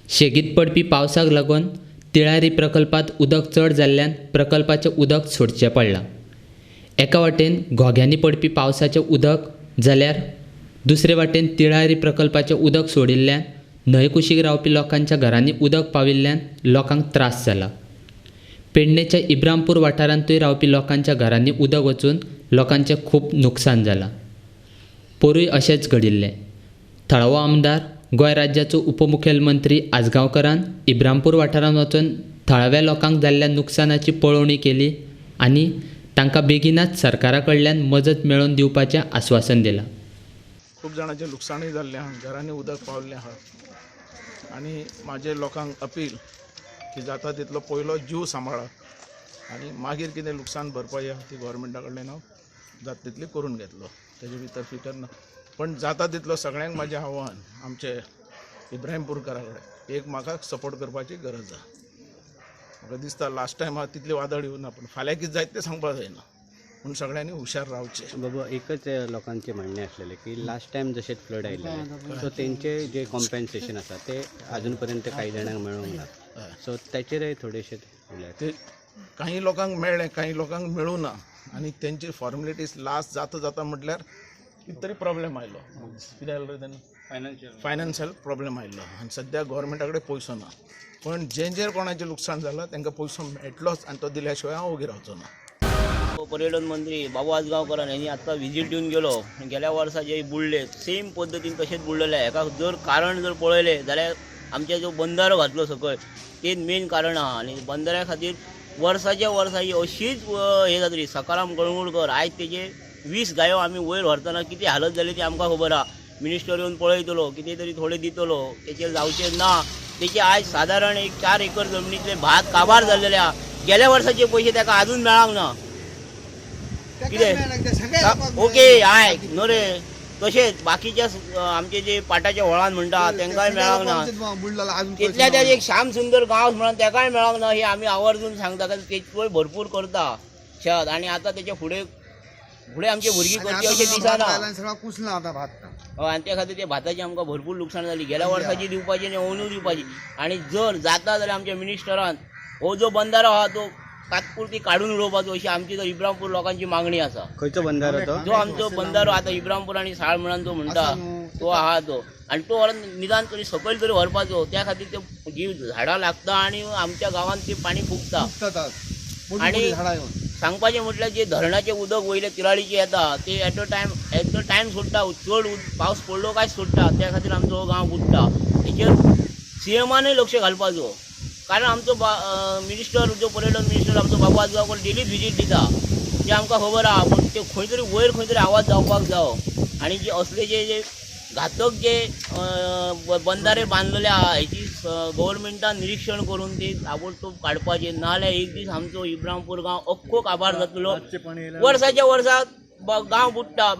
शेगीत पडपी पावसाक लागून तिळारी प्रकल्पात उदक चड जाल्ल्यान प्रकल्पाचें उदक सोडचें पडलां. एका वाटेन घोग्यांनी पडपी पावसाचें उदक जाल्यार दुसरे वाटेन तिळारी प्रकल्पाचें उदक सोडिल्ल्यान न्हंय कुशीक रावपी लोकांच्या घरांनी उदक पाविल्ल्यान लोकांक त्रास जाला. पेडणेच्या इब्रामपूर वाठारांतूय रावपी लोकांच्या घरांनी उदक वचून लोकांचें खूब नुकसान जालां. पोरूय अशेंच घडिल्लें. थळावो आमदार गोंय राज्याचो उपमुखेलमंत्री आजगांवकरान इब्रामपूर वाठारांत वचून थळाव्या लोकांक जाल्ल्या नुकसानाची पळोवणी केली आनी तांकां बेगीनाच सरकारा कडल्यान मजत मेळोवन दिवपाचें आश्वासन दिलां. खूप जाणांचें लुकसाणूय जाल्लें आहा, घरांनी उदक पावल्लें आहा आनी म्हाजे लोकांक अपील की जाता तितलो पयलो जीव सांबाळात आनी मागीर कितें लुकसाण भरपाई आहा ती गोवोरमेंटा कडल्यान हांव जाता तितली करून घेतलो, तेजे भितर फिकर ना. पण जाता तितलो सगळ्यांक म्हाजें आव्हान आमचे इब्राहिमपूरकारा कडेन एक म्हाका सपोर्ट करपाची गरज आहा. म्हाका दिसता लास्ट टायम हांव तितली वादळ येवना, पूण फाल्यां कितें जायत तें सांगपाक जायना, पूण सगळ्यांनी हुशार रावचें. बाबा एकच लोकांचे म्हणणे असलेले की लास्ट टाइम जसे फ्लड आयिल्ले सो तेंचे जे कॉम्पेन्सेशन आसा ते अजून पर्यंत काही जाणांक मेळूंक ना. सो ताचेरय थोडेशे उलयात. ते काही लोकांक मेळ्ळें, काही लोकांक मेळूं ना आनी तेंची फॉर्मेलिटीज लास्ट जाता जाता म्हटल्यार कितें तरी प्रॉब्लेम आयलो. कितें जालो तेन्ना फायनान्शियल प्रॉब्लेम आयलो आनी सद्या गोवोरमेंटा कडेन पयसो ना. पण जें कोणाचें लुकसाण जालां तांकां पयसो मेळटलोच आनी तो दिल्या शिवाय हांव ओगी रावचो ना. पर्यटन मंत्री बाबू आजगांवकरान यांनी आत्ता व्हिजीट दिवन गेलो. गेल्या वर्सा जे बुडले सेम पद्दतीन तशेंच बुडलेले. हेका जर कारण जर पळयलें जाल्यार आमचे जो बंदारो घातलो सकयल तेच मेन कारण आहा. आनी बंदाऱ्या खातीर वर्साच्या वर्सा ही अशीच हे जातली. सकाराम कळंगूटकर आयज तेजे 20 गायो आमी वयर व्हरतना कितें हालत जाली ती आमकां खबर आहा. मिनिस्टर येवन पळयतलो, कितें तरी थोडे दितलो, तेचेर जावचें ना. तेचे आयज सादारण एक 4 एकर जमनीतले भात काबार जाल्लेले आहा. गेल्या वर्साचे पयशे ताका अजून मेळांक ना. कितें ओके आय नो रे. तशेंच बाकीच्या आमचे जे पाटाच्या व्हळान म्हणटा तांकांय मेळांक ना. तितल्या त्या एक श्याम सुंदर गांव म्हणून ताकाय मेळांक ना. हे आमी आवर्जून सांगता कारण तेचोय भरपूर करता शेत. आनी आतां तेच्या फुडें आमची भुरगीं करची अशें दिसना. आनी त्या खातीर ते भाताची आमकां भरपूर लुकसाण जाली. गेल्या वर्साची दिवपाची आनी अंदू दिवपाची. आनी जर जाता जाल्यार आमच्या मिनिस्टरान हो जो बंदारो आहा तो तात्पुरती काढून उडोवपाचो अशी आमची तर इब्रामपूर लोकांची मागणी आसा. खंयचो बंदारो तो? जो आमचो बंदारो आता इब्रामपूर आनी साळ म्हणून जो म्हणटा तो आहा तो. आनी तो व्हरून निदान तरी सकयल तरी व्हरपाचो. त्या खातीर ते जी झाडां लागता आनी आमच्या गांवांत ते पाणी फुगता. आनी सांगपाचें म्हटल्यार जे धरणाचें उदक वयले तिराळीचें येता ते एट अ टायम सोडटा. चड पावस पडलो काय सोडटा. त्या खातीर आमचो हो गांव बुडटा. हेचेर सीएमानूय लक्ष घालपाचो. कारण आमचो मिनिस्टर जो पर्यटन मिनिस्टर आमचो बाबू आजगांवकर डेलीच व्हिजीट दिता ते आमकां खबर आहा. पूण ते खंय तरी वयर खंय तरी आवाज जावपाक जावो. आनी जे असले जे घातक जे बंदारे बांदलेले आहा हेची गव्हर्मेंटान निरीक्षण करून ते ताबडतोब काडपाचे. नाल्यार एक दीस आमचो इब्रामपूर गांव अख्खो काबार जातलो. वर्साच्या वर्साक गांव बुडटा.